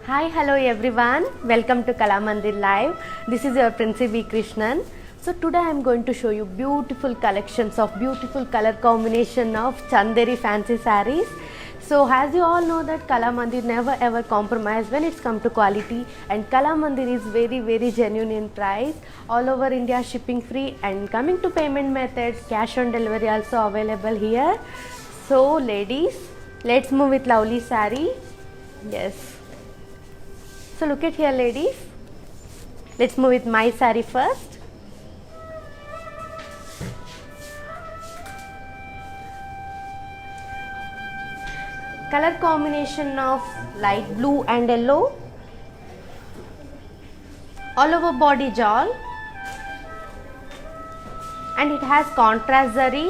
Hi, hello everyone. Welcome to Kalamandir Live. This is your Princy V. Krishnan. So today I am going to show you beautiful collections of beautiful color combination of Chanderi fancy sarees. So as you all know that Kalamandir never ever compromise when it's come to quality, and Kalamandir is very genuine in price. All over India shipping free, and coming to payment methods, cash on delivery also available here. So ladies, let's move with lovely saree. Yes. So look at here ladies. Let's move with my saree first. Color combination of light blue and yellow. All over body jewel. And it has contrast zari.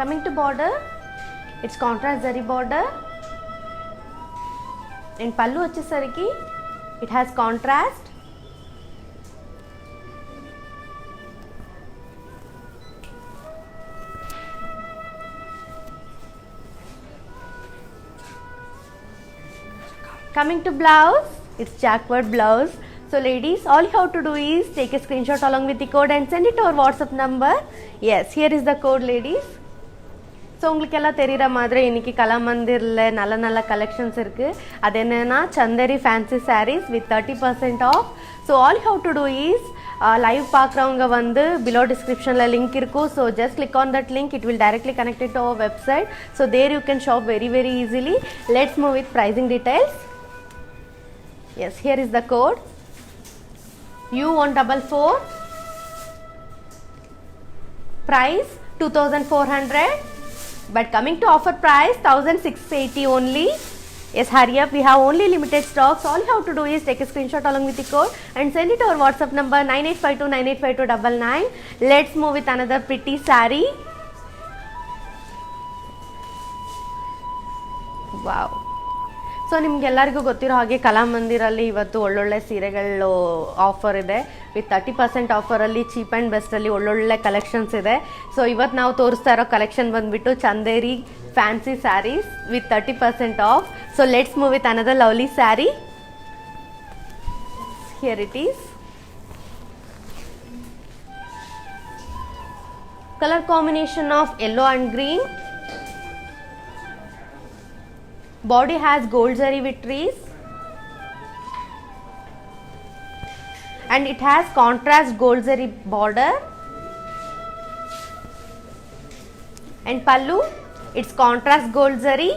Coming to border, it's contrast zari border, and pallu vachesariki it has contrast. Coming to blouse, it's jacquard blouse. So ladies, all you have to do is take a screenshot along with the code and send it to our WhatsApp number. Yes, here is the code ladies. So உங்களுக்கு எல்லாம் தெரிகிற மாதிரி இன்றைக்கி கலாமந்திரில் நல்ல collections இருக்குது. அது என்னென்னா Chanderi fancy saris with 30% off. So all have to do is live பார்க்குறவங்க வந்து பிலோ டிஸ்கிரிப்ஷனில் லிங்க் இருக்கும். So just click on that link, it will directly connected to our website. So there you can shop very easily. Let's move with pricing details. Yes, here is the code U144, price 2400. But coming to offer price 1680 only. Yes, hurry up, we have only limited stocks. All you have to do is take a screenshot along with the code and send it to our WhatsApp number 9852985299. Let's move with another pretty saree. Wow. So ನಿಮಗೆಲ್ಲರಿಗೂ ಗೊತ್ತಿರೋ ಹಾಗೆ ಕಲಾಮಂದಿರಲ್ಲಿ ಇವತ್ತು ಒಳ್ಳೊಳ್ಳೆ ಸೀರೆಗಳು offer ಇದೆ. With 30% ಆಫರಲ್ಲಿ cheap and ಬೆಸ್ಟಲ್ಲಿ ಒಳ್ಳೊಳ್ಳೆ collections ಇದೆ. So ಇವತ್ತು ನಾವು ತೋರಿಸ್ತಾ ಇರೋ ಕಲೆಕ್ಷನ್ ಬಂದುಬಿಟ್ಟು Chanderi fancy saris with 30% off. So let's move with another lovely sari. Here it is. Colour combination of yellow and green. Body has gold zari with trees, and it has contrast gold zari border, and pallu, it's contrast gold zari.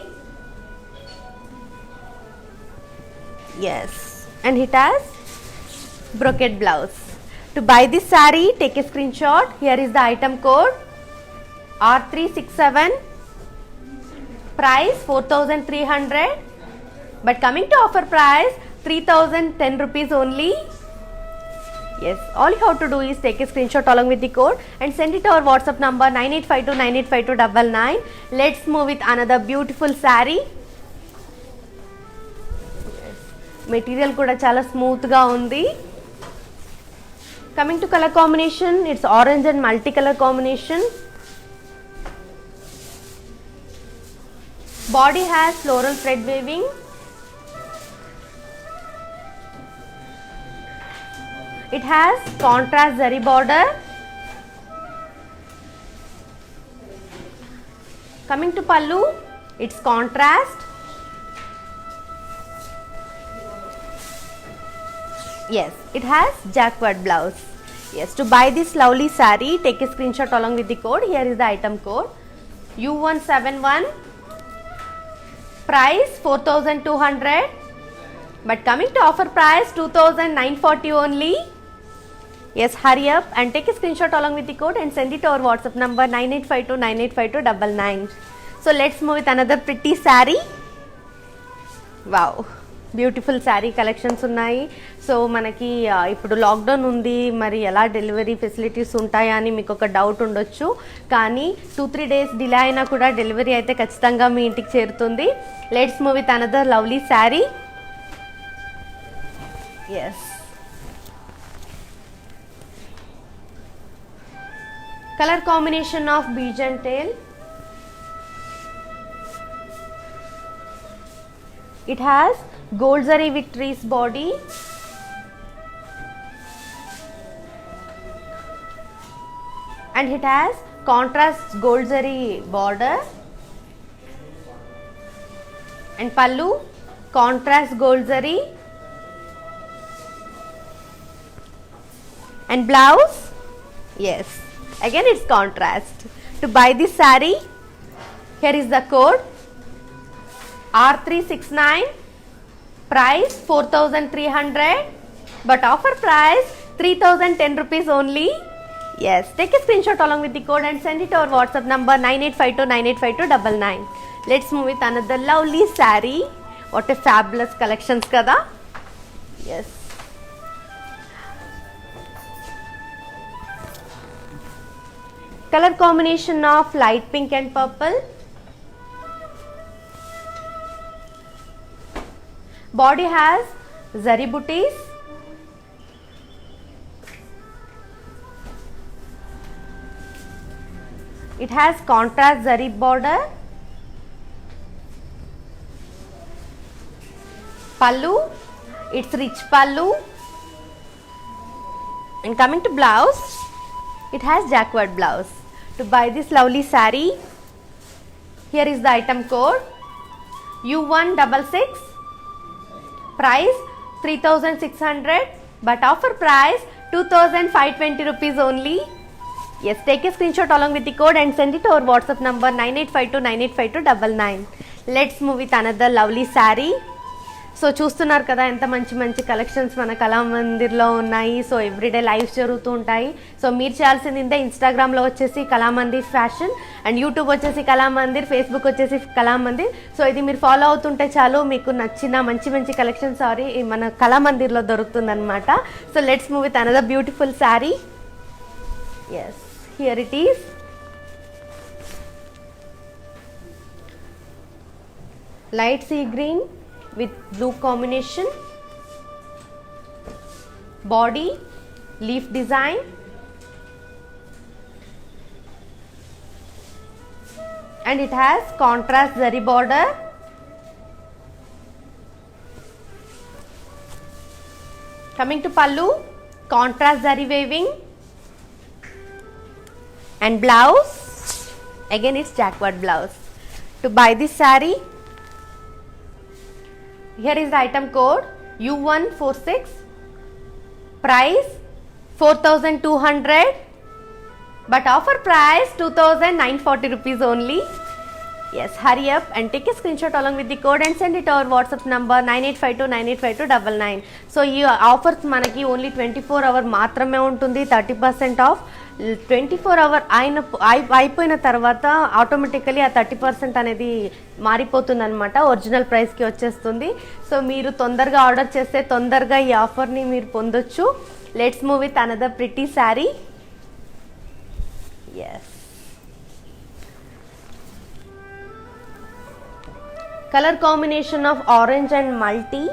Yes, and it has brocade blouse. To buy this saree, take a screenshot. Here is the item code R367. Price 4300, but coming to offer price 3010 rupees only. Yes, all you have to do is take a screenshot along with the code and send it to our WhatsApp number 9852985299. Let's move with another beautiful saree. Yes, material kuda chala smooth ga undi. Coming to color combination, it's orange and multicolor combination. Body has floral thread weaving. It has contrast zari border. Coming to pallu, it's contrast. Yes, it has jacquard blouse. Yes, to buy this lovely saree, take a screenshot along with the code. Here is the item code U171. Price 4200, but coming to offer price 2940 only. Yes, hurry up and take a screenshot along with the code and send it to our WhatsApp number 9852985299. So let's move with another pretty saree. Wow, beautiful sari collections ఉన్నాయి. So మనకి ఇప్పుడు lockdown ఉంది, మరి ఎలా delivery facilities ఉంటాయా అని మీకు ఒక డౌట్ ఉండొచ్చు. కానీ 2-3 డేస్ డిలే అయినా కూడా డెలివరీ అయితే ఖచ్చితంగా మీ ఇంటికి చేరుతుంది. Let's move with another lovely sari. Yes, colour combination of beige and teal. It has gold zari victories body and it has contrast gold zari border and pallu contrast gold zari and blouse, yes, again it's contrast. To buy this saree, here is the code R369, price 4300 but offer price 3010 rupees only. Yes, take a screenshot along with the code and send it to our WhatsApp number 9852985299. Let's move with another lovely saree. What a fabulous collections kada. Yes. Color combination of light pink and purple. Body has zari booties. It has contrast zari border. Pallu, it's rich pallu. And coming to blouse, it has jacquard blouse. To buy this lovely saree, here is the item code U166, price 3600 but offer price 2520 rupees only. Yes, take a screenshot along with the code and send it to our WhatsApp number 9852985299. Let's move with another lovely saree. So చూస్తున్నారు కదా ఎంత మంచి మంచి collections మన కళామందిర్లో ఉన్నాయి. So everyday lives జరుగుతూ ఉంటాయి. So మీరు చేయాల్సింది ఇంతే, ఇన్స్టాగ్రామ్లో వచ్చేసి కళామందిర్ ఫ్యాషన్ అండ్ యూట్యూబ్ వచ్చేసి కళామందిర్, ఫేస్బుక్ వచ్చేసి కళామందిర్. సో ఇది మీరు ఫాలో అవుతుంటే చాలు మీకు నచ్చిన మంచి మంచి కలెక్షన్స్ మన కళామందిర్లో దొరుకుతుందన్నమాట. So let's move with another beautiful sari. Yes, here it is. Light sea green with blue combination. Body leaf design and it has contrast zari border. Coming to pallu, contrast zari weaving and blouse, again it's jacquard blouse. To buy this saree, here is the item code U146, price 4200 but offer price 2940 rupees only. Yes, hurry up and take a screenshot along with the code and send it to our WhatsApp number 9852985299. So ఈ offers మనకి only 24 hour మాత్రమే ఉంటుంది. 30% of 24 hour అయిపోయిన తర్వాత automatically ఆ 30% అనేది మారిపోతుంది అనమాట, ఒరిజినల్ ప్రైస్కి వచ్చేస్తుంది. సో మీరు తొందరగా ఆర్డర్ చేస్తే తొందరగా ఈ ఆఫర్ని మీరు పొందొచ్చు. Let's move with another pretty sari. Yes, color combination of orange and multi.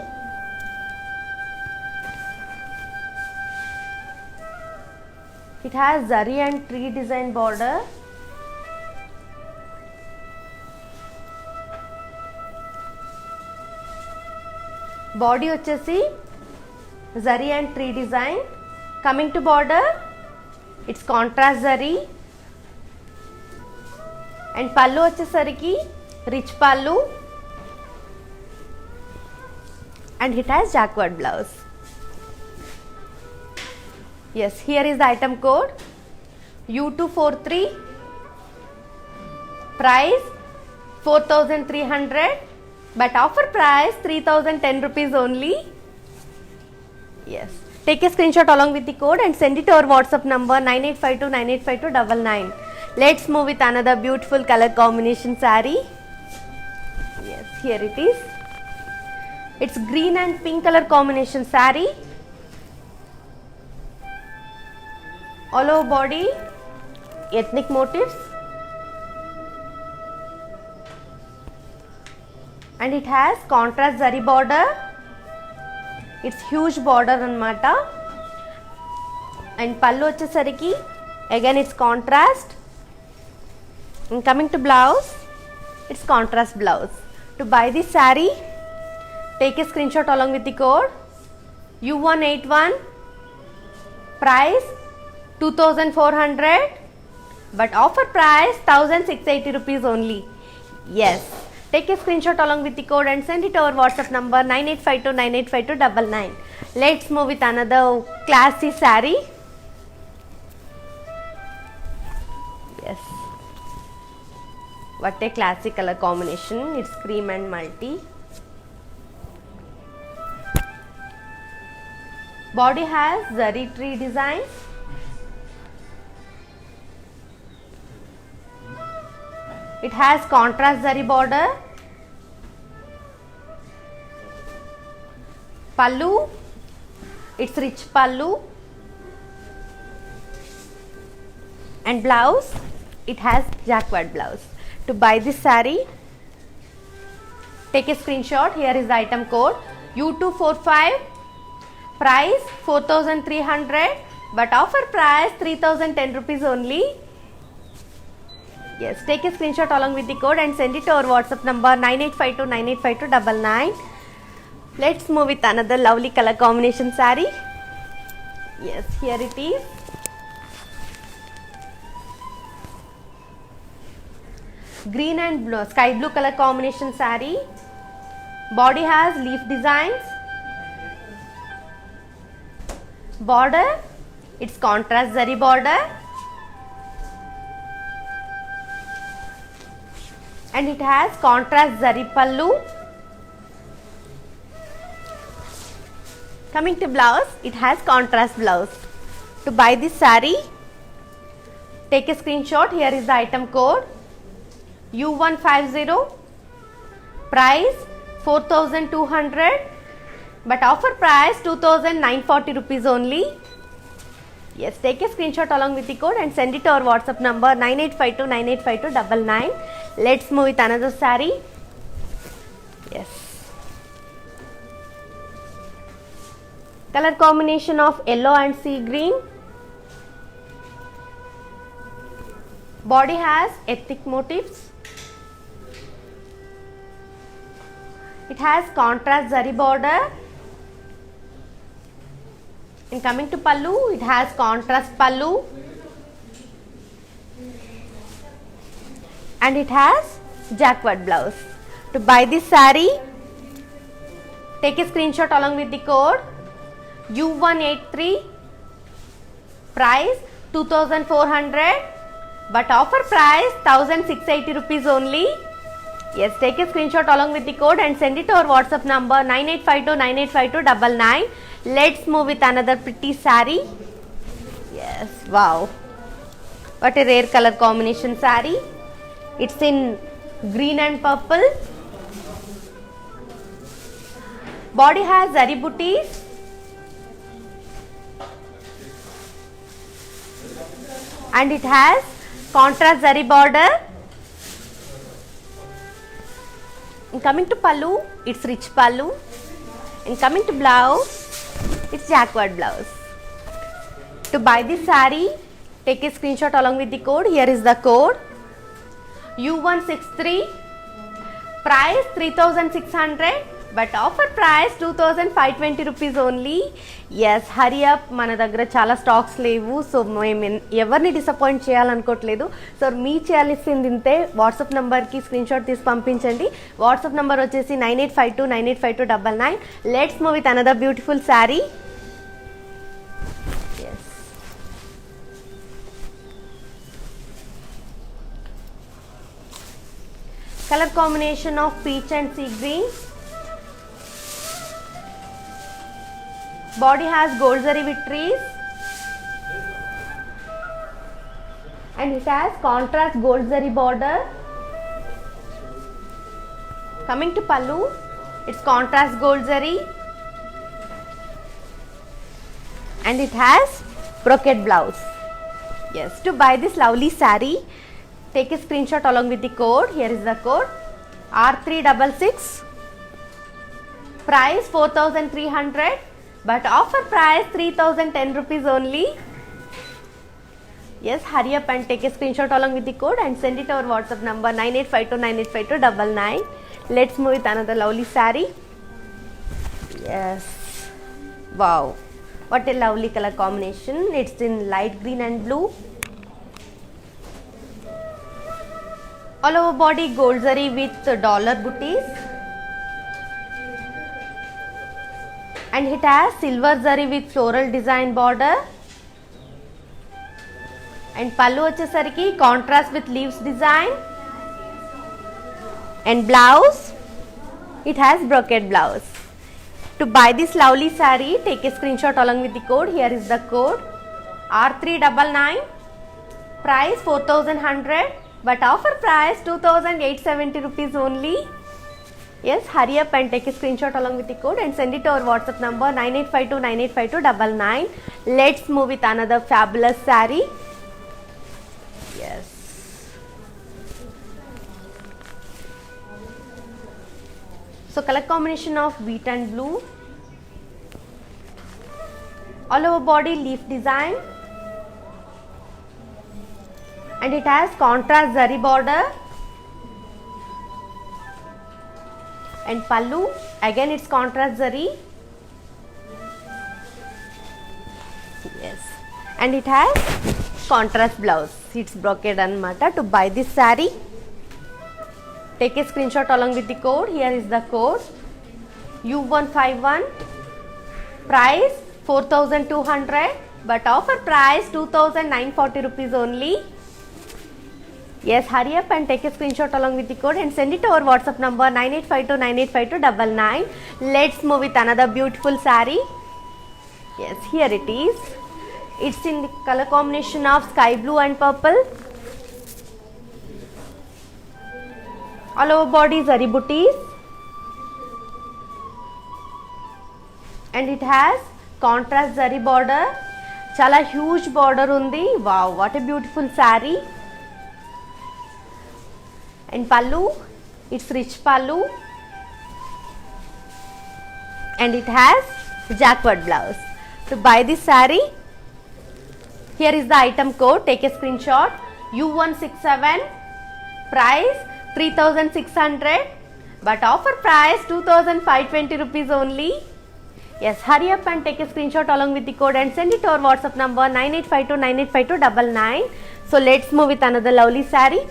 It has zari and tree design border. Body వచ్చేసి zari and tree design. Coming to border, it's contrast zari and pallu వచ్చేసరికి rich pallu and it has jacquard blouse. Yes, here is the item code U243, price 4300 but offer price 3010 rupees only. Yes, take a screenshot along with the code and send it to our WhatsApp number 9852985299. Let's move with another beautiful color combination saree. Yes, here it is. It's green and pink color combination saree. All over body ethnic motifs and it has contrast zari border. It's huge border anamata and pallu vachesariki again it's contrast. And coming to blouse, it's contrast blouse. To buy this saree, Take a screenshot along with the code. U181, price 2400, but offer price 1680 rupees only. Yes, take a screenshot along with the code and send it over WhatsApp number 9852985299. Let's move with another classy saree. Yes, what a classic color combination. It's cream and multi. Body has zari tree design. It has contrast zari border. Pallu, it's rich pallu. And blouse, it has jacquard blouse. To buy this saree, take a screenshot. Here is the item code U245, price 4300, but offer price 3010 rupees only. Yes, take a screenshot along with the code and send it to our WhatsApp number 9852985299. Let's move with another lovely color combination saree. Yes, here it is. Green and blue, sky blue color combination saree. Body has leaf designs. Border, it's contrast zari border. And it has contrast zari pallu. Coming to blouse, it has contrast blouse. To buy this saree, take a screenshot. Here is the item code U150, price 4200, but offer price 2940 rupees only. Yes, take a screenshot along with the code and send it to our WhatsApp number 9852985299. Let's move with another saree. Yes, color combination of yellow and sea green. Body has ethnic motifs. It has contrast zari border. And coming to pallu, it has contrast pallu. And it has jacquard blouse. To buy this saree, take a screenshot along with the code U183, price 2400, but offer price 1680 rupees only. Yes, take a screenshot along with the code and send it to our WhatsApp number 9852985299. Let's move with another pretty saree. Yes, wow, what a rare color combination saree. It's in green and purple. Body has zari booties. And it has contrast zari border. And coming to pallu, it's rich pallu. And coming to blouse, it's jacquard blouse. To buy this saree, take a screenshot along with the code. Here is the code U163, price 3600, but offer price 2520 rupees only. Yes, hurry up, మన దగ్గర చాలా stocks లేవు. So మేము ఎవరిని disappoint చేయాలనుకోవట్లేదు. So మీ చేయాల్సింది ఇంతే, WhatsApp నెంబర్కి screen shot తీసి పంపించండి. వాట్సాప్ నెంబర్ వచ్చేసి 9852985299. Let's move with another beautiful sari. Color combination of peach and sea green. Body has gold zari with trees. And it has contrast gold zari border. Coming to pallu, it's contrast gold zari. And it has brocade blouse. Yes, to buy this lovely saree, take a screenshot along with the code. Here is the code R366, price 4300, but offer price 3010 rupees only. Yes, hurry up and take a screenshot along with the code and send it to our WhatsApp number 9852985299. Let's move with another lovely saree. Yes, wow, what a lovely color combination. It's in light green and blue. All over body gold zari with dollar booties, and it has silver zari with floral design border, and pallu vachesariki contrast with leaves design, and blouse, it has brocade blouse. To buy this lovely saree, take a screenshot along with the code. Here is the code R399, price 4100, but offer price 2870 rupees only. Yes, hurry up and take a screenshot along with the code and send it to our WhatsApp number 9852985299. Let's move with another fabulous saree. Yes. So color combination of wheat and blue. All over body leaf design, and it has contrast zari border, and pallu, again it's contrast zari. Yes, and it has contrast blouse. It's brocade anamata. To buy this saree, take a screenshot along with the code. Here is the code U151, price 4200, but offer price 2940 rupees only. Yes, hurry up and take a screenshot along with the code and send it to our WhatsApp number 9852985299. Let's move with another beautiful saree. Yes, here it is. It's in the color combination of sky blue and purple. All over body zari booties, and it has contrast zari border. Chala huge border undi. Wow, what a beautiful saree. And pallu, it's rich pallu, and it has jacquard blouse. To buy this saree, here is the item code. Take a screenshot. U167, price 3600, but offer price 2520 rupees only. Yes, hurry up and take a screenshot along with the code and send it to our WhatsApp number 9852985299. So let's move with another lovely saree.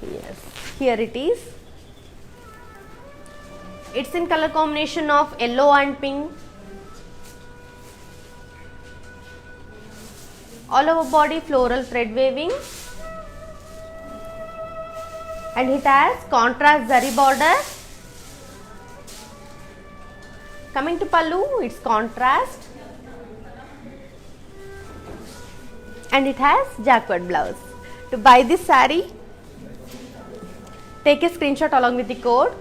Yes, here it is. It's in color combination of yellow and pink. All over body floral thread weaving, and it has contrast zari border. Coming to pallu, it's contrast, and it has jacquard blouse. To buy this saree, take a screenshot along with the code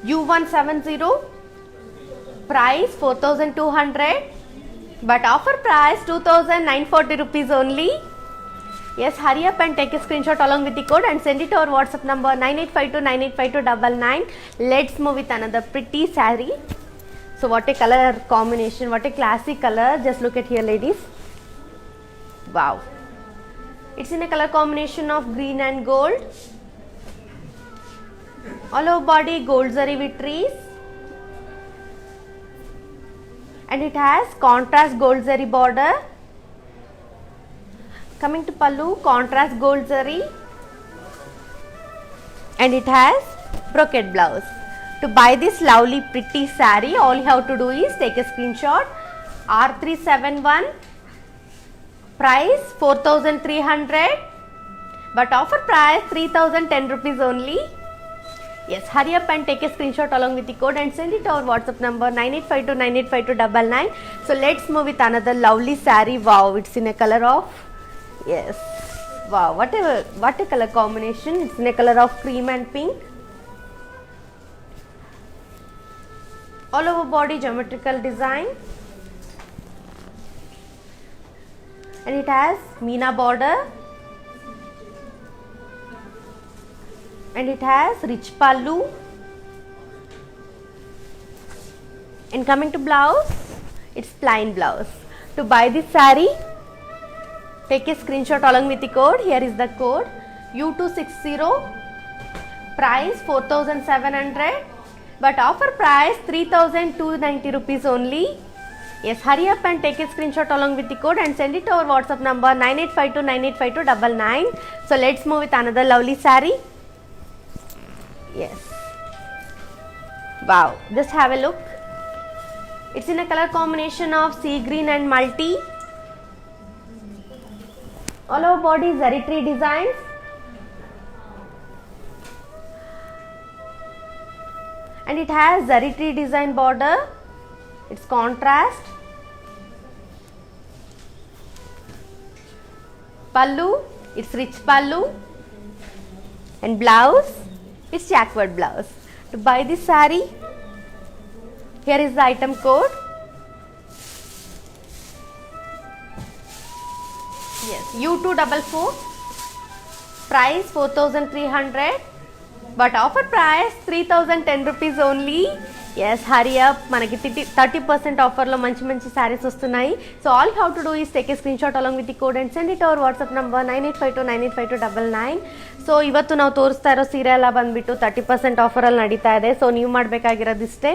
U170, price 4200, but offer price 2940 rupees only. Yes, hurry up and take a screenshot along with the code and send it to our WhatsApp number 9852985299. Let's move with another pretty saree. So what a color combination, what a classy color. Just look at here, ladies. Wow. It's in a color combination of green and gold. All over body gold zari with trees, and it has contrast gold zari border. Coming to pallu, contrast gold zari, and it has brocade blouse. To buy this lovely pretty saree, all you have to do is take a screenshot. R371, price 4300, but offer price 3010 rupees only. Yes, hurry up and take a screenshot along with the code and send it to our WhatsApp number 9852985299. So let's move with another lovely saree. Wow, it's in a color of, yes, wow, what a color combination. It's in a color of cream and pink. All over body geometrical design, and it has Meena border, and it has rich pallu. And coming to blouse, it's plain blouse. To buy this saree, take a screenshot along with the code. Here is the code U260, price 4700, but offer price 3,290 rupees only. Yes, hurry up and take a screenshot along with the code and send it to our WhatsApp number 9852985299. So let's move with another lovely saree. Yes. Wow, just have a look. It's in a color combination of sea green and multi. All over body zari tree designs. And it has zari tree design border. It's contrast. Pallu, it's rich pallu. And blouse, it's jacquard blouse. To buy this saree, here is the item code. Yes, U244. Price 4,300. But offer price 3,010 rupees only. Yes, hurry up. మనకి 30% ఆఫర్లో మంచి మంచి శారీస్ వస్తున్నాయి. So all how to do is take a screen shot along with the code and send it hour WhatsApp number 9852985299. So ಇವತ್ತು ನಾವು ತೋರಿಸ್ತಾ ಇರೋ ಸೀರೆ ಎಲ್ಲ ಬಂದುಬಿಟ್ಟು 30% ಆಫರಲ್ಲಿ ನಡೀತಾ ಇದೆ. ಸೊ ನೀವು ಮಾಡಬೇಕಾಗಿರೋದಿಷ್ಟೇ,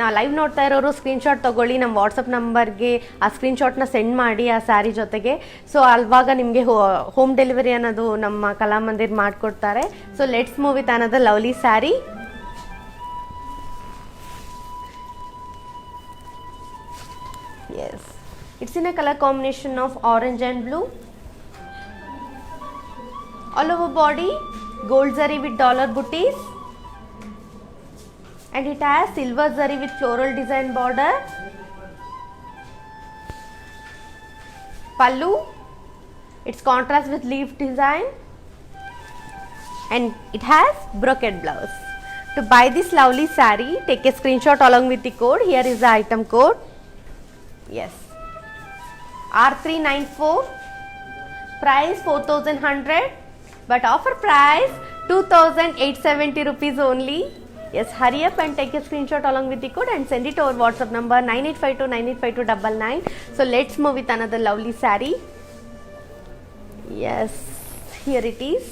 ನಾ ಲೈವ್ ನೋಡ್ತಾ ಇರೋರು ಸ್ಕ್ರೀನ್ಶಾಟ್ ತೊಗೊಳ್ಳಿ, ನಮ್ಮ ವಾಟ್ಸಪ್ ನಂಬರ್ಗೆ ಆ ಸ್ಕ್ರೀನ್ಶಾಟ್ನ ಸೆಂಡ್ ಮಾಡಿ ಆ ಸ್ಯಾರಿ ಜೊತೆಗೆ. ಸೊ ಅಲ್ವಾಗ ನಿಮಗೆ ಹೋಮ್ ಡೆಲಿವರಿ ಅನ್ನೋದು ನಮ್ಮ ಕಲಾಮಂದಿರ್ ಮಾಡಿಕೊಡ್ತಾರೆ. So let's move with another lovely sari. Yes, it's in a color combination of orange and blue. All over body gold zari with dollar booties, and it has silver zari with floral design border. Pallu, it's contrast with leaf design, and it has brocade blouse. To buy this lovely saree, take a screenshot along with the code. Here is the item code. Yes, R394. Price 4,100, but offer price 2,870 rupees only. Yes, hurry up and take a screenshot along with the code and send it over WhatsApp number 9852985299. So let's move with another lovely saree. Yes, here it is.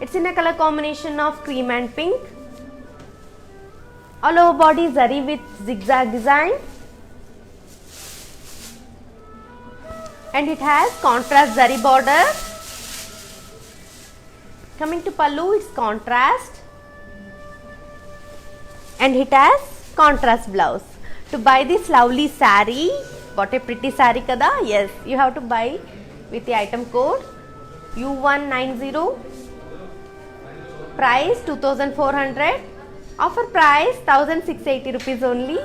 It's in a color combination of cream and pink. All over body zari with zigzag design. And it has contrast zari border. Coming to pallu, it's contrast, and it has contrast blouse. To buy this lovely saree, what a pretty saree kada. Yes, you have to buy with the item code U190. Price 2,400. Offer price 1,680 rupees only.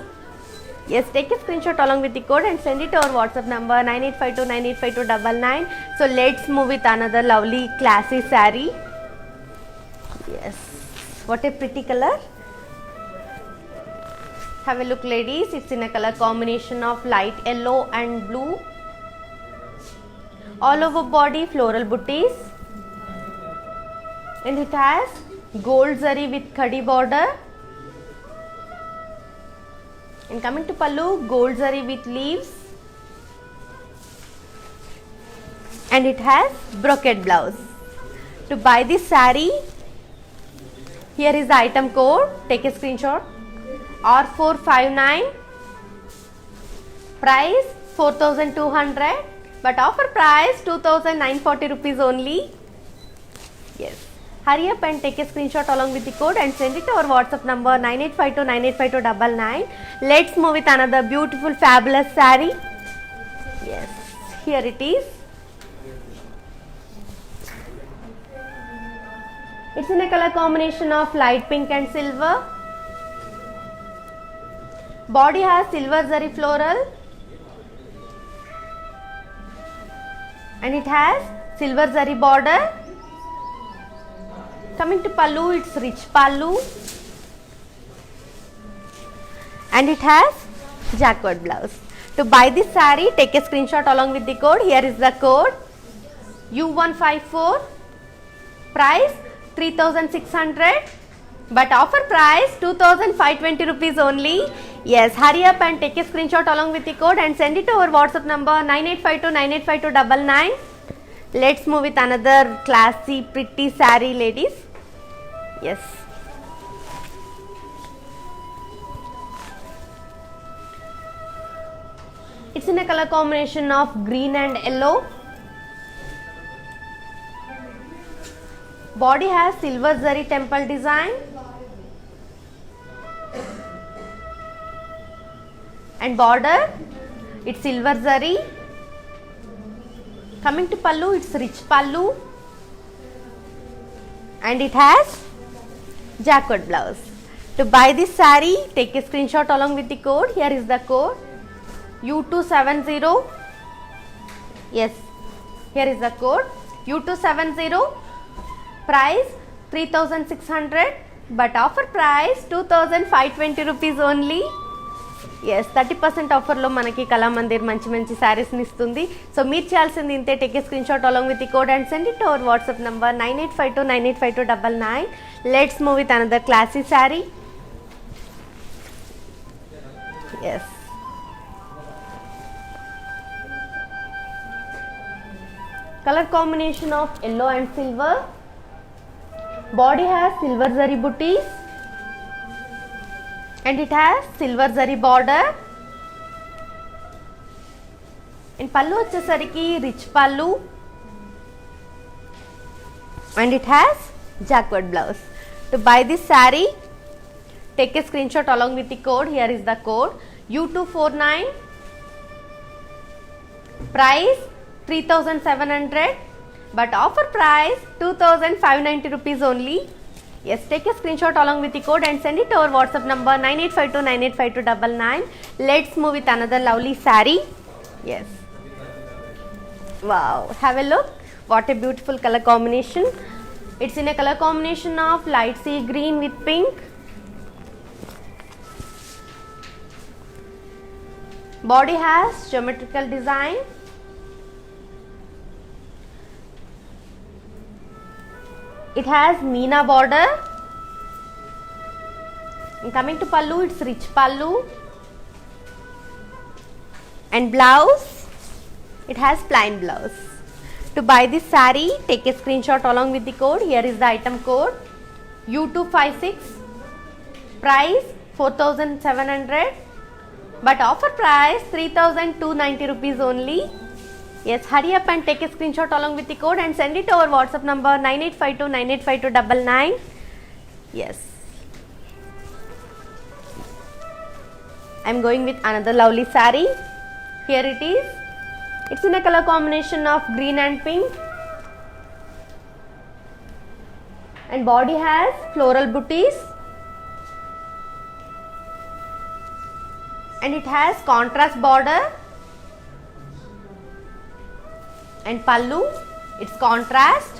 Yes, take a screenshot along with the code and send it to our WhatsApp number 9852985299. So let's move with another lovely classy saree. Yes, what a pretty color. Have a look, ladies. It's in a color combination of light yellow and blue. All over body floral booties, and it has gold zari with khadi border. And coming to pallu, gold zari with leaves, and it has brocade blouse. To buy this saree, here is the item code. Take a screenshot. R459. Price 4,200, but offer price 2,940 rupees only. Yes, hurry up and take a screenshot along with the code and send it to our WhatsApp number 9852985299. Let's move with another beautiful fabulous saree. Yes, here it is. It's in a color combination of light pink and silver. Body has silver zari floral, and it has silver zari border. Coming to pallu, it's rich pallu, and it has jacquard blouse. To buy this saree, take a screenshot along with the code. Here is the code U154. Price 3,600, but offer price 2,520 rupees only. Yes, hurry up and take a screenshot along with the code and send it to our WhatsApp number 9852985299. Let's move with another classy pretty saree, ladies. Yes, It's in a color combination of green and yellow. Body has silver zari temple design. And border, it's silver zari. Coming to pallu, it's rich pallu. And it has jacquard blouse. To buy this saree, take a screenshot along with the code. Here is the code U270. Yes, here is the code U270. Price 3600, but offer price 2520 rupees only. Yes, 30% ఆఫర్లో మనకి కళామందిర్ మంచి మంచి శారీస్ని ఇస్తుంది. So మీరు చేయాల్సింది ఇంతే, take a screenshot along with the code and send it our WhatsApp number 9852985299. Let's move with another classy sari. Yes, colour combination of yellow and silver. Body has silver zari booties and it has silver zari border. And pallu vachesariki rich pallu and it has jacquard blouse. To buy this saree, take a screenshot along with the code. Here is the code U249. Price 3700, but offer price 2590 rupees only. Yes, take a screenshot along with the code and send it to our WhatsApp number 9852985299. Let's move with another lovely saree. Yes, wow, have a look. What a beautiful color combination. It's in a color combination of light sea green with pink. Body has geometrical design. It has Meena border. And coming to pallu, it's rich pallu. And blouse, it has plain blouse. To buy this saree, take a screenshot along with the code. Here is the item code U256. Price 4700, but offer price 3290 rupees only. Yes, hurry up and take a screenshot along with the code and send it to our WhatsApp number 9852985299. Yes, I am going with another lovely saree. Here it is. It's in a color combination of green and pink. And body has floral booties. And it has contrast border. And pallu, it's contrast.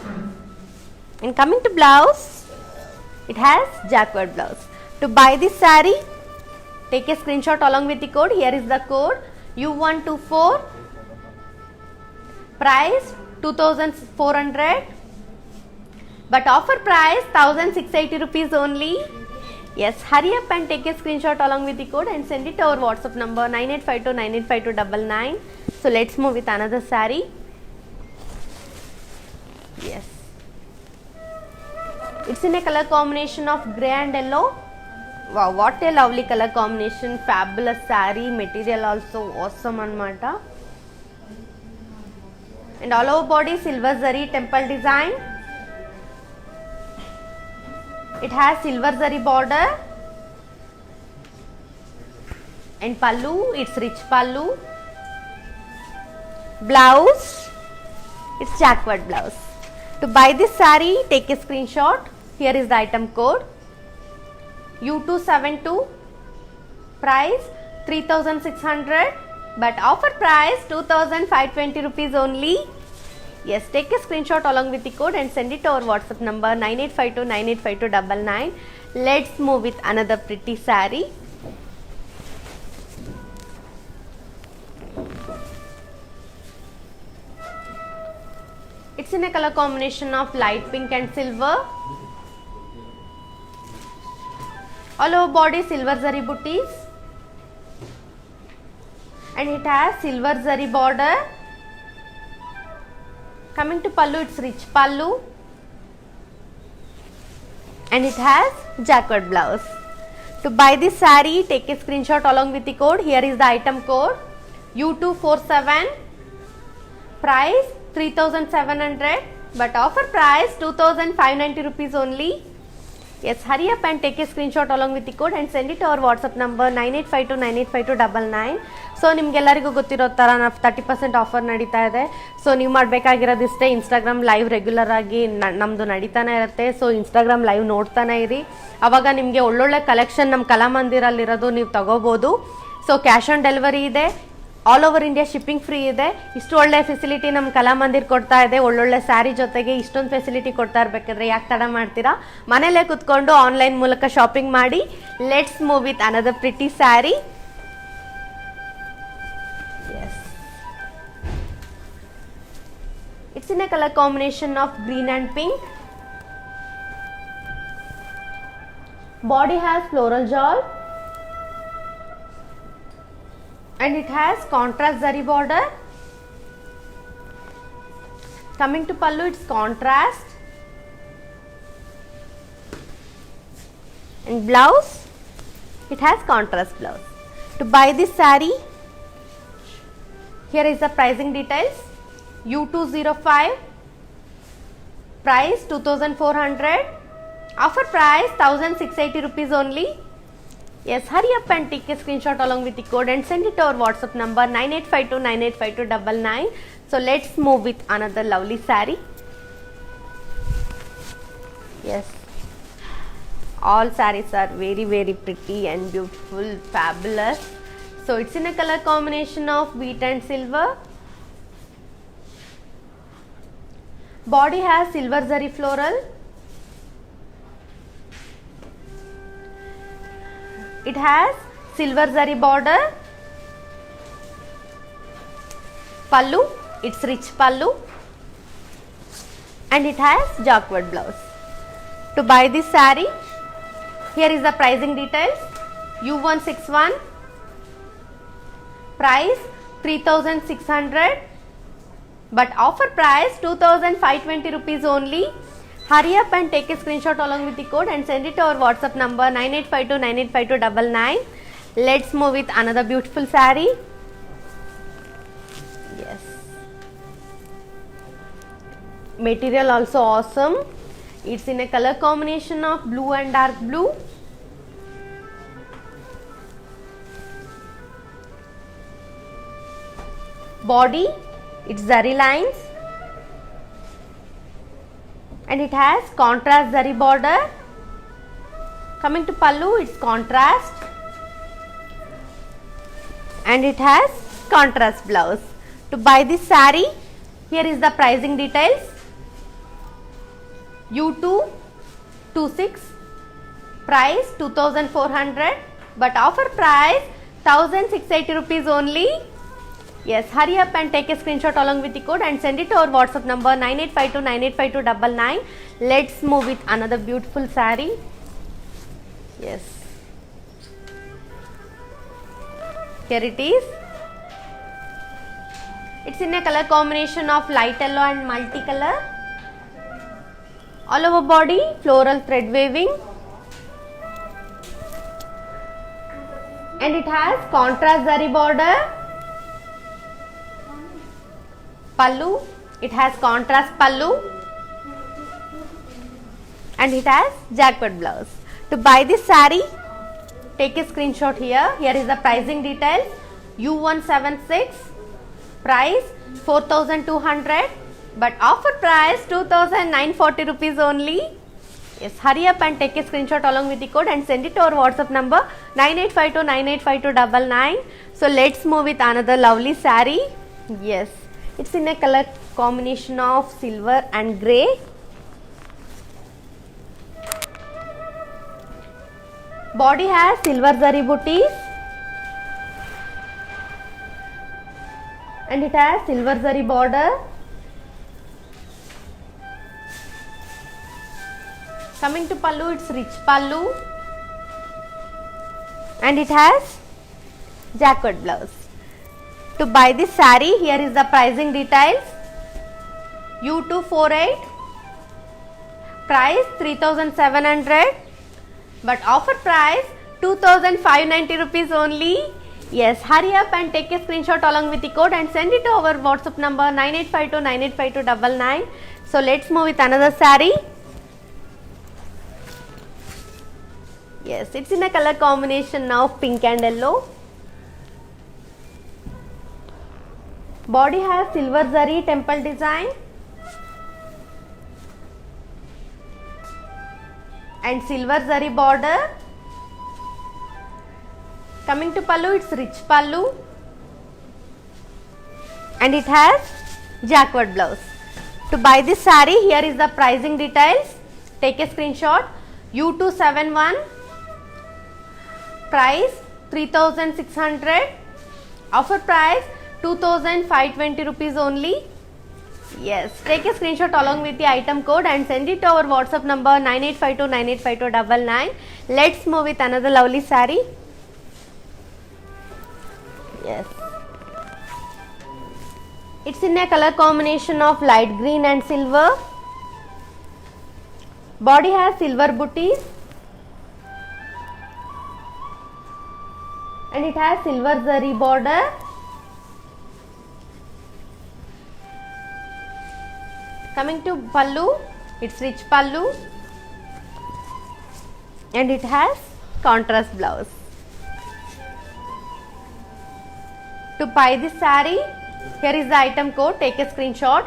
And coming to blouse, it has jacquard blouse. To buy this saree, take a screenshot along with the code. Here is the code U124. Price 2400, but offer price 1680 rupees only. Yes, hurry up and take a screenshot along with the code and send it to our WhatsApp number 9852985299. So let's move with another saree. Yes, it's in a color combination of grey and yellow. Wow, what a lovely color combination. Fabulous saree, material also awesome anamata. And all over body silver zari temple design. It has silver zari border. And pallu, it's rich pallu. Blouse, it's jacquard blouse. To buy this saree, take a screenshot. Here is the item code U272. Price 3600, but offer price 2520 rupees only. Yes, take a screenshot along with the code and send it to our WhatsApp number 9852985299. Let's move with another pretty saree. It's in a color combination of light pink and silver. All over body silver zari booties. And it has silver zari border. Coming to pallu, it's rich pallu. And it has jacquard blouse. To buy this saree, take a screenshot along with the code. Here is the item code U247, price 3700, but offer price 2590 rupees only. Yes, hurry up and take a screenshot along with the code and send it to our WhatsApp number 9852985299. So ನಿಮಗೆಲ್ಲರಿಗೂ ಗೊತ್ತಿರೋ ಥರ ನಾವು 30% offer ನಡೀತಾ ಇದೆ. So ನೀವು ಮಾಡಬೇಕಾಗಿರೋದಿಷ್ಟೇ, Instagram live regular ಆಗಿ ನಮ್ಮದು ನಡೀತಾನೆ ಇರುತ್ತೆ. ಸೊ ಇನ್ಸ್ಟಾಗ್ರಾಮ್ ಲೈವ್ ನೋಡ್ತಾನೆ ಇರಿ, ಆವಾಗ ನಿಮಗೆ ಒಳ್ಳೊಳ್ಳೆ ಕಲೆಕ್ಷನ್ ನಮ್ಮ ಕಲಾಮಂದಿರಲ್ಲಿರೋದು ನೀವು ತಗೋಬೋದು. ಸೊ ಕ್ಯಾಶ್ ಆನ್ ಡೆಲಿವರಿ ಇದೆ, all over India shipping free ಇದೆ. ಇಷ್ಟು ಒಳ್ಳೆ ಫೆಸಿಲಿಟಿ ನಮ್ಮ ಕಲಾಮಂದಿರ್ ಕೊಡ್ತಾ ಇದೆ. ಒಳ್ಳೊಳ್ಳೆ ಸ್ಯಾರಿ ಜೊತೆಗೆ ಇಷ್ಟೊಂದು ಫೆಸಿಲಿಟಿ ಕೊಡ್ತಾ ಇರಬೇಕಾದ್ರೆ ಯಾಕೆ ತಡ ಮಾಡ್ತೀರಾ? ಮನೇಲೇ ಕುತ್ಕೊಂಡು ಆನ್ಲೈನ್ ಮೂಲಕ ಶಾಪಿಂಗ್ ಮಾಡಿ. Let's move with another pretty sari. It's in a color combination of green and pink. Body has floral jewel and it has contrast zari border. Coming to pallu, it's contrast, and blouse, it has contrast blouse. To buy this saree, here is the pricing details. U205, price 2400, offer price 1680 rupees only. Yes, hurry up and take a screenshot along with the code and send it to our WhatsApp number 9852985299. So let's move with another lovely saree. Yes, all sarees are very very pretty and beautiful, fabulous. So it's in a color combination of wheat and silver. Body has silver zari floral. It has silver zari border. Pallu, it's rich pallu, and it has jacquard blouse. To buy this saree, here is the pricing details. U161, price 3600, but offer price 2520 rupees only. Hurry up and take a screenshot along with the code and send it to our WhatsApp number 9852985299. Let's move with another beautiful saree. Yes, material also awesome. It's in a color combination of blue and dark blue. Body, it's zari lines, and it has contrast zari border. Coming to pallu, it's contrast, and it has contrast blouse. To buy this saree, here is the pricing details. U226, price 2400, but offer price 1680 rupees only. Yes, hurry up and take a screenshot along with the code and send it to our WhatsApp number 9852985299. Let's move with another beautiful saree. Yes, here it is. It's in a color combination of light yellow and multicolor. All over body floral thread weaving, and it has contrast zari border. Pallu, it has contrast pallu, and it has jacquard blouse. To buy this saree, take a screenshot here. Here is the pricing details. U176, price 4200, but offer price 2940 rupees only. Yes, hurry up and take a screenshot along with the code and send it to our WhatsApp number 9852985299. So let's move with another lovely saree. Yes, it's in a color combination of silver and grey. Body has silver zari booties, and it has silver zari border. Coming to pallu, it's rich pallu, and it has jacquard blouse. To buy this saree, here is the pricing details. U248, price 3700, but offer price 2590 rupees only. Yes, hurry up and take a screenshot along with the code and send it to our WhatsApp number 9852985299. So let's move with another saree. Yes, it's in a color combination of pink and yellow. Body has silver zari temple design and silver zari border. Coming to pallu, it's rich pallu and it has jacquard blouse. To buy this saree, here is the pricing details. Take a screenshot. U271, price 3600, offer price 2520 rupees only. Yes, take a screenshot along with the item code and send it to our WhatsApp number 9852985299. Let's move with another lovely saree. Yes, it's in a color combination of light green and silver. Body has silver booties and it has silver zari border. Coming to pallu, it's rich pallu and it has contrast blouse. To buy this saree, here is the item code. Take a screenshot.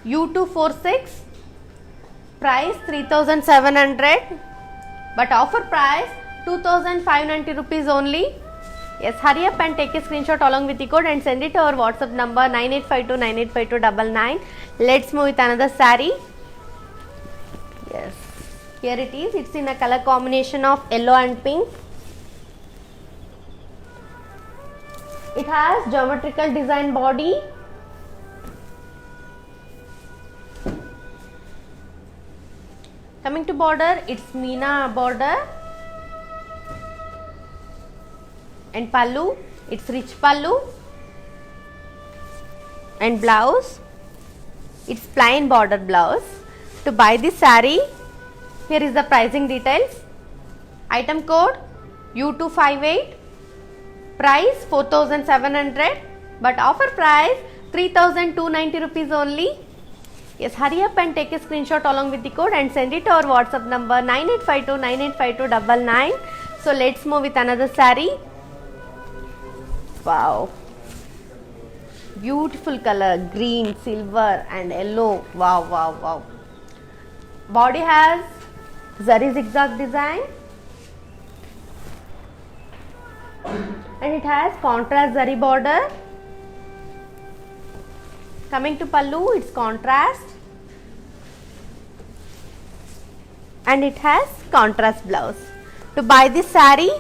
U246, price 3700, but offer price 2590 rupees only. Yes, hurry up and take a screenshot along with the code and send it to our WhatsApp number 9852985299. Let's move with another saree. Yes, here it is. It's in a color combination of yellow and pink. It has geometrical design body. Coming to border, it's Meena border. And pallu, it's rich pallu. And blouse, it's plain border blouse. To buy this saree, here is the pricing details. Item code U258, price 4700, but offer price 3290 rupees only. Yes, hurry up and take a screenshot along with the code and send it to our WhatsApp number 9852985299. So let's move with another saree. Wow, beautiful color, green, silver and yellow. Wow, wow, wow. Body has zari zigzag design and it has contrast zari border. Coming to pallu, it's contrast and it has contrast blouse. To buy this saree,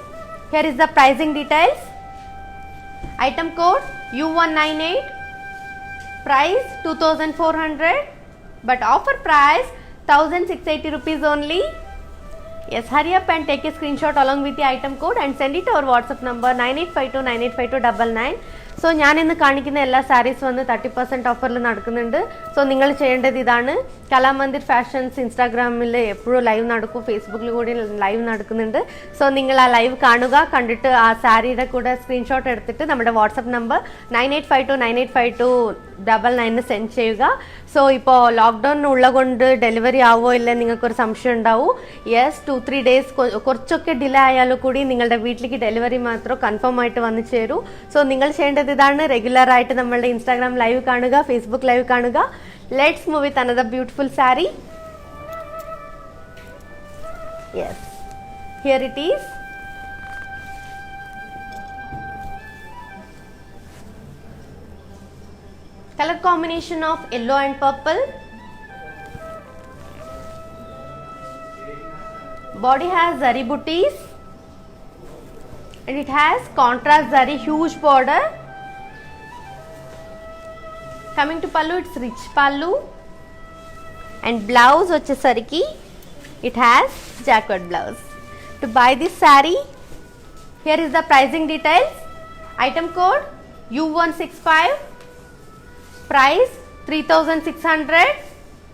here is the pricing details. Item code U198, price 2400, but offer price 1680 rupees only. Yes, hurry up and take a screenshot along with the item code and send it to our WhatsApp number 9852985299. So ഞാൻ ഇന്ന് കാണിക്കുന്ന എല്ലാ സാരീസ് വന്ന് 30% ഓഫറിൽ നടക്കുന്നുണ്ട്. So നിങ്ങൾ ചെയ്യേണ്ടത് ഇതാണ്. കലാമന്ദിർ ഫാഷൻസ് ഇൻസ്റ്റാഗ്രാമിൽ എപ്പോഴും ലൈവ് നടക്കും, ഫേസ്ബുക്കിൽ കൂടി ലൈവ് നടക്കുന്നുണ്ട്. സോ നിങ്ങൾ ആ ലൈവ് കാണുക, കണ്ടിട്ട് ആ സാരിയുടെ കൂടെ സ്ക്രീൻഷോട്ട് എടുത്തിട്ട് നമ്മുടെ വാട്സപ്പ് നമ്പർ 9852985299 സെൻഡ് ചെയ്യുക. സോ ഇപ്പോൾ ലോക്ക്ഡൗൺ ഉള്ളതുകൊണ്ട് ഡെലിവറി ആവോ ഇല്ല നിങ്ങൾക്കൊരു സംശയം ഉണ്ടാവും. യെസ്, 2-3 days കുറച്ചൊക്കെ ഡിലേ ആയാലും കൂടി നിങ്ങളുടെ വീട്ടിലേക്ക് ഡെലിവറി മാത്രം കൺഫേം ആയിട്ട് വന്നു ചേരൂ. സോ നിങ്ങൾ ചെയ്യേണ്ടത് ഇതാണ്. റെഗുലർ ആയിട്ട് നമ്മളുടെ ഇൻസ്റ്റാഗ്രാം ലൈവ് കാണുക, ഫേസ്ബുക്ക് ലൈവ് കാണുക. Let's move with another beautiful sari. Yes, here it is. Color combination of yellow and purple. Body has zari booties and it has contrast zari huge border. Coming to pallu, it's rich pallu and blouse vachesariki it has jacquard blouse. To buy this saree, here is the pricing details. Item code U165, price 3600,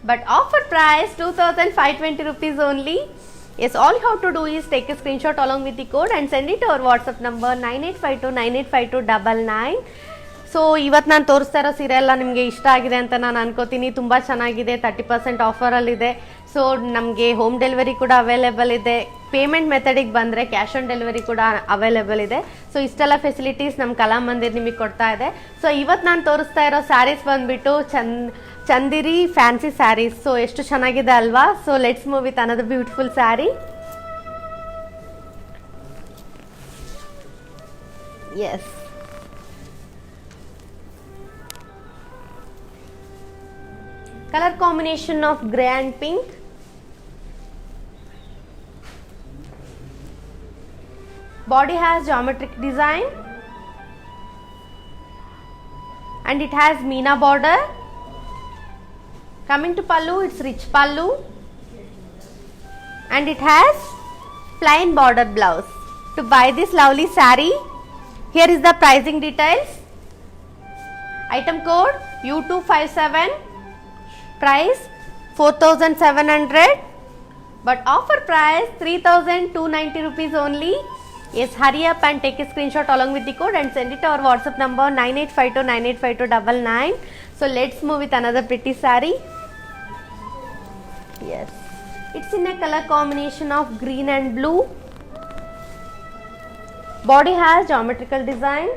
but offer price 2520 rupees only. Yes, all you have to do is take a screenshot along with the code and send it to our WhatsApp number 9852985299. So ಇವತ್ತು ನಾನು ತೋರಿಸ್ತಾ ಇರೋ ಸೀರೆ ಎಲ್ಲ ನಿಮಗೆ ಇಷ್ಟ ಆಗಿದೆ ಅಂತ ನಾನು ಅನ್ಕೋತೀನಿ. ತುಂಬ ಚೆನ್ನಾಗಿದೆ, 30% ಆಫರಲ್ಲಿದೆ. ಸೊ ನಮಗೆ ಹೋಮ್ ಡೆಲಿವರಿ ಕೂಡ ಅವೈಲೇಬಲ್ ಇದೆ. ಪೇಮೆಂಟ್ ಮೆಥಡಿಗೆ ಬಂದರೆ ಕ್ಯಾಶ್ ಆನ್ ಡೆಲಿವರಿ ಕೂಡ ಅವೈಲೇಬಲ್ ಇದೆ. ಸೊ ಇಷ್ಟೆಲ್ಲ ಫೆಸಿಲಿಟೀಸ್ ನಮ್ಮ ಕಲಾಮಂದಿರ್ ನಿಮಗೆ ಕೊಡ್ತಾ ಇದೆ. ಸೊ ಇವತ್ತು ನಾನು ತೋರಿಸ್ತಾ ಇರೋ ಸ್ಯಾರೀಸ್ ಬಂದುಬಿಟ್ಟು ಚಂದೇರಿ ಫ್ಯಾನ್ಸಿ ಸ್ಯಾರೀಸ್. ಸೊ ಎಷ್ಟು ಚೆನ್ನಾಗಿದೆ ಅಲ್ವಾ? So let's move with another beautiful sari. Yes, color combination of grey and pink. Body has geometric design and it has meena border. Coming to pallu, it's rich pallu and it has plain border blouse. To buy this lovely saree, here is the pricing details. Item code U257, price 4700, but offer price 3290 rupees only. Yes, hurry up and take a screenshot along with the code and send it to our WhatsApp number 9852985299. So let's move with another pretty saree. Yes, it's in a color combination of green and blue. Body has geometrical design.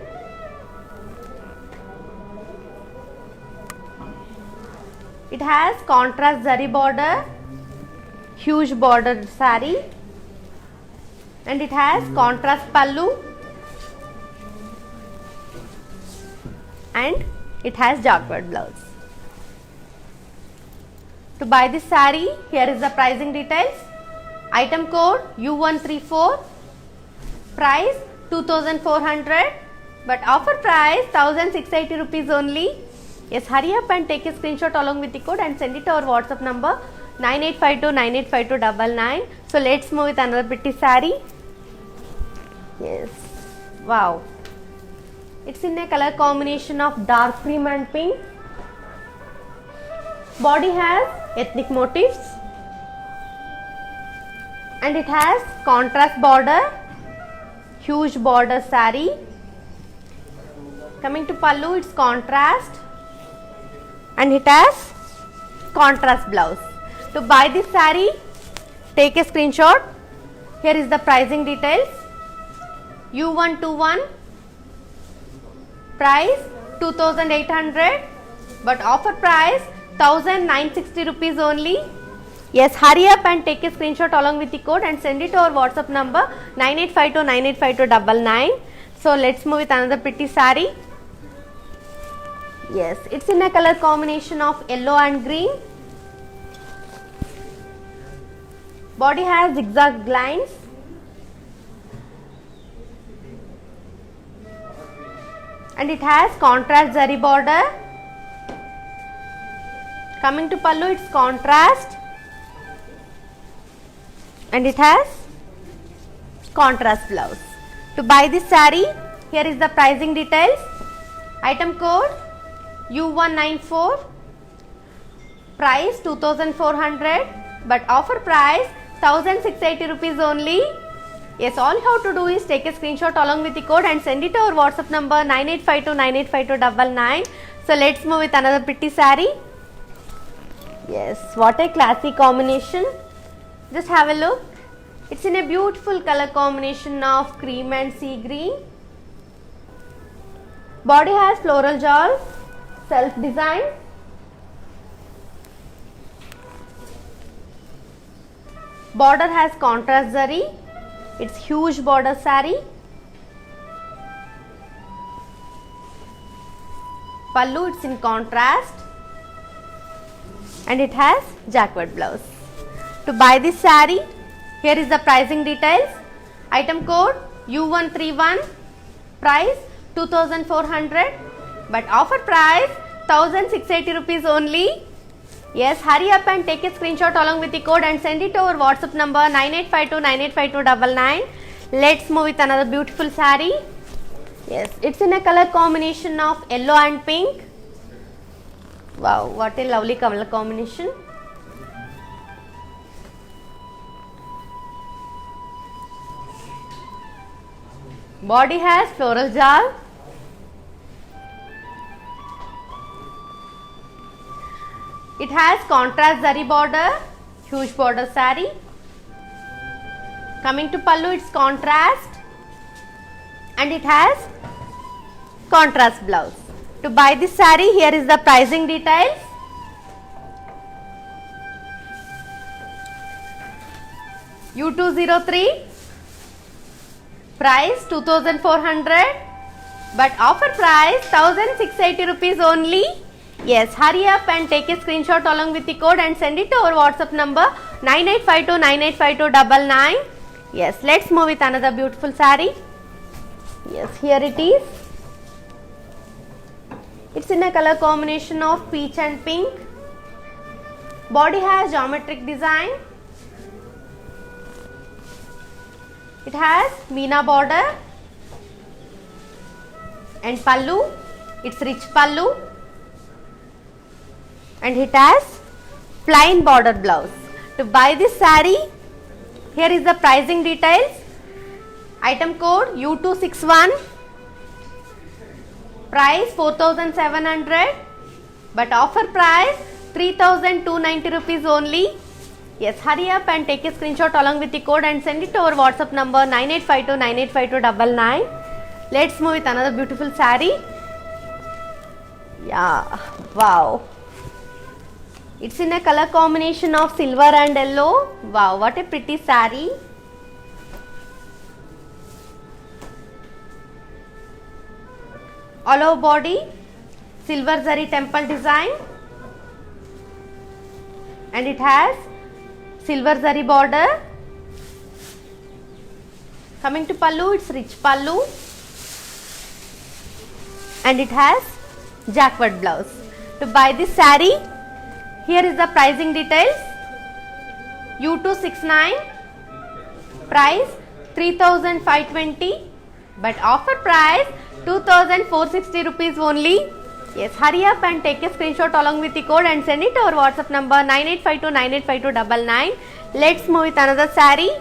It has contrast zari border, huge border saree, and it has contrast pallu and it has jacquard blouse. To buy this saree, here is the pricing details. Item code U134, price 2400, but offer price 1680 rupees only. Yes, hurry up and take a screenshot along with the code and send it to our WhatsApp number 9852985299. So let's move with another pretty saree. Yes, wow, it's in a color combination of dark cream and pink. Body has ethnic motifs and it has contrast border, huge border saree. Coming to pallu, it's contrast and it has contrast blouse. To buy this saree, take a screenshot. Here is the pricing details. U121, price 2800, but offer price 1960 rupees only. Yes, hurry up and take a screenshot along with the code and send it to our WhatsApp number 9852985299. So let's move with another pretty saree. Yes, it's in a color combination of yellow and green. Body has zigzag lines and it has contrast zari border. Coming to pallu, it's contrast and it has contrast blouse. To buy this saree, here is the pricing details. Item code U194, price 2400, but offer price 1680 rupees only. Yes, all you have to do is take a screenshot along with the code and send it to our WhatsApp number 9852985299. So let's move with another pretty saree. Yes, what a classy combination. Just have a look. It's in a beautiful color combination of cream and sea green. Body has floral jewels, self design. Border has contrast zari. It's huge border saree. Pallu, it's in contrast and it has jacquard blouse. To buy this saree, here is the pricing details. Item code U131, price 2400, but offer price 1680 rupees only. Yes, hurry up and take a screenshot along with the code and send it to our WhatsApp number 9852985299. Let's move with another beautiful saree. Yes, it's in a color combination of yellow and pink. Wow, what a lovely color combination. Body has floral jal. It has contrast zari border, huge border saree. Coming to pallu, it's contrast and it has contrast blouse. To buy this saree, here is the pricing details. U203, price 2400, but offer price 1680 rupees only. Yes, hurry up and take a screenshot along with the code and send it to our WhatsApp number 9852985299. Yes, let's move with another beautiful saree. Yes, here it is. It's in a color combination of peach and pink. Body has geometric design. It has Meena border and pallu. It's rich pallu. And it has plain border blouse. To buy this saree, here is the pricing details. Item code U261, price 4700, but offer price 3290 rupees only. Yes, hurry up and take a screenshot along with the code and send it to our WhatsApp number 9852985299. Let's move with another beautiful saree. Yeah, wow. It's in a color combination of silver and yellow. Wow, what a pretty saree. All over body, silver zari temple design, and it has silver zari border. Coming to pallu, it's rich pallu, and it has jacquard blouse. To buy this saree, here is the pricing details. U269, price 3520, but offer price 2460 rupees only. Yes, hurry up and take a screenshot along with the code and send it to our WhatsApp number 9852985299. Let's move with another saree.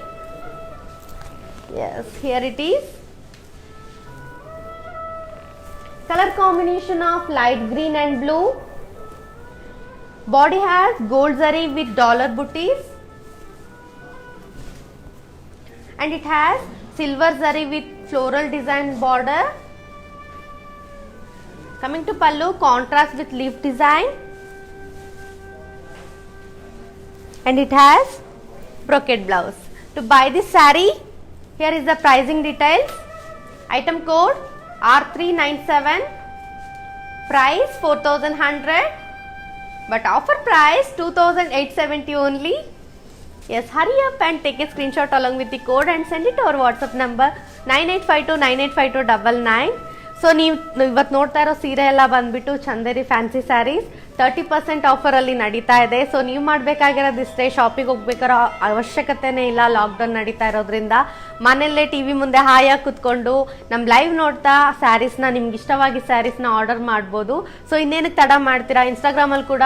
Yes, here it is. Color combination of light green and blue. Body has gold zari with dollar booties, and it has silver zari with floral design border. Coming to pallu, contrast with leaf design, and it has brocade blouse. To buy this saree, here is the pricing details. Item code R397, price 4100, but offer price 2870 only. Yes, hurry up and take a screenshot along with the code and send it to our WhatsApp number 9852985299. So ನೀವು ಇವತ್ತು ನೋಡ್ತಾ ಇರೋ ಸೀರೆ ಎಲ್ಲ ಬಂದ್ಬಿಟ್ಟು Chanderi fancy saris 30% ಆಫರಲ್ಲಿ ನಡೀತಾ ಇದೆ. So ನೀವು ಮಾಡಬೇಕಾಗಿರೋದು ಇಷ್ಟೇ, ಶಾಪಿಗೆ ಹೋಗ್ಬೇಕಾರೋ ಅವಶ್ಯಕತೆನೇ ಇಲ್ಲ, ಲಾಕ್ಡೌನ್ ನಡೀತಾ ಇರೋದ್ರಿಂದ ಮನೆಯಲ್ಲೇ ಟಿ ವಿ ಮುಂದೆ ಹಾಯಾಗಿ ಕುತ್ಕೊಂಡು ನಮ್ಮ ಲೈವ್ ನೋಡ್ತಾ ಸ್ಯಾರೀಸ್ನ, ನಿಮ್ಗೆ ಇಷ್ಟವಾಗಿ ಸ್ಯಾರೀಸ್ನ ಆರ್ಡರ್ ಮಾಡ್ಬೋದು. ಸೊ ಇನ್ನೇನಕ್ಕೆ ತಡ ಮಾಡ್ತೀರಾ, ಇನ್ಸ್ಟಾಗ್ರಾಮಲ್ಲಿ ಕೂಡ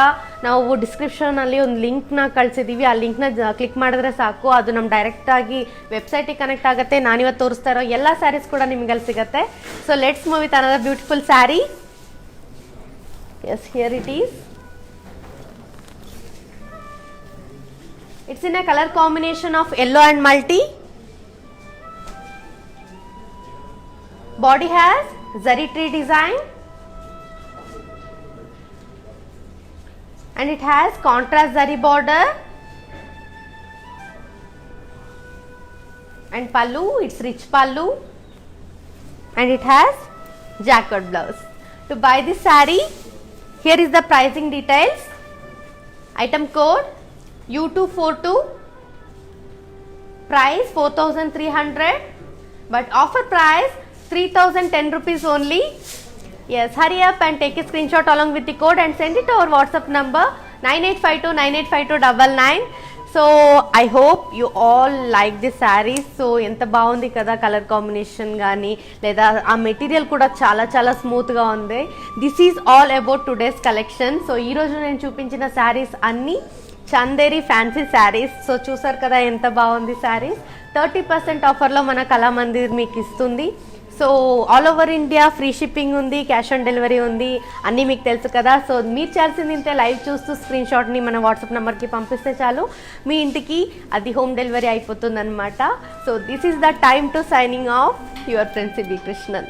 ನಾವು ಡಿಸ್ಕ್ರಿಪ್ಷನಲ್ಲಿ ಒಂದು ಲಿಂಕ್ನ ಕಳಿಸಿದ್ದೀವಿ. ಆ ಲಿಂಕ್ನ ಕ್ಲಿಕ್ ಮಾಡಿದ್ರೆ ಸಾಕು, ಅದು ನಮ್ಮ ಡೈರೆಕ್ಟಾಗಿ ವೆಬ್ಸೈಟಿಗೆ ಕನೆಕ್ಟ್ ಆಗುತ್ತೆ. ನಾನಿವತ್ತು ತೋರಿಸ್ತಾ ಇರೋ ಎಲ್ಲ ಸ್ಯಾರೀಸ್ ಕೂಡ ನಿಮಗಲ್ಲಿ ಸಿಗುತ್ತೆ. So let's move with another beautiful saree. Yes, here it is. It's in a color combination of yellow and multi. Body has zari tree design, and it has contrast zari border, and pallu, it's rich pallu, and it has jacquard blouse. To buy this saree, here is the pricing details. Item code U242, price 4300, but offer price 3010 rupees only. Yes, hurry up and take a screenshot along with the code and send it to our WhatsApp number 9852985299. So I hope you all like the saris. So ఎంత బాగుంది కదా colour combination కానీ, లేదా ఆ material కూడా చాలా చాలా స్మూత్గా ఉంది. This is all about today's collection. So ఈరోజు నేను చూపించిన శారీస్ అన్నీ చందేరి ఫ్యాన్సీ శారీస్. సో చూసారు కదా ఎంత బాగుంది శారీస్. 30% ఆఫర్లో మన కళామందిర్ మీకు ఇస్తుంది. So all over India free shipping ఉంది, క్యాష్ ఆన్ డెలివరీ ఉంది, అన్నీ మీకు తెలుసు కదా. సో మీరు చేయాల్సింది ఇంతే, లైవ్ చూస్తూ స్క్రీన్ షాట్ని మన వాట్సాప్ నెంబర్కి పంపిస్తే చాలు, మీ ఇంటికి అది హోమ్ డెలివరీ అయిపోతుంది అనమాట. So this is the time to signing off your friends B Krishnan.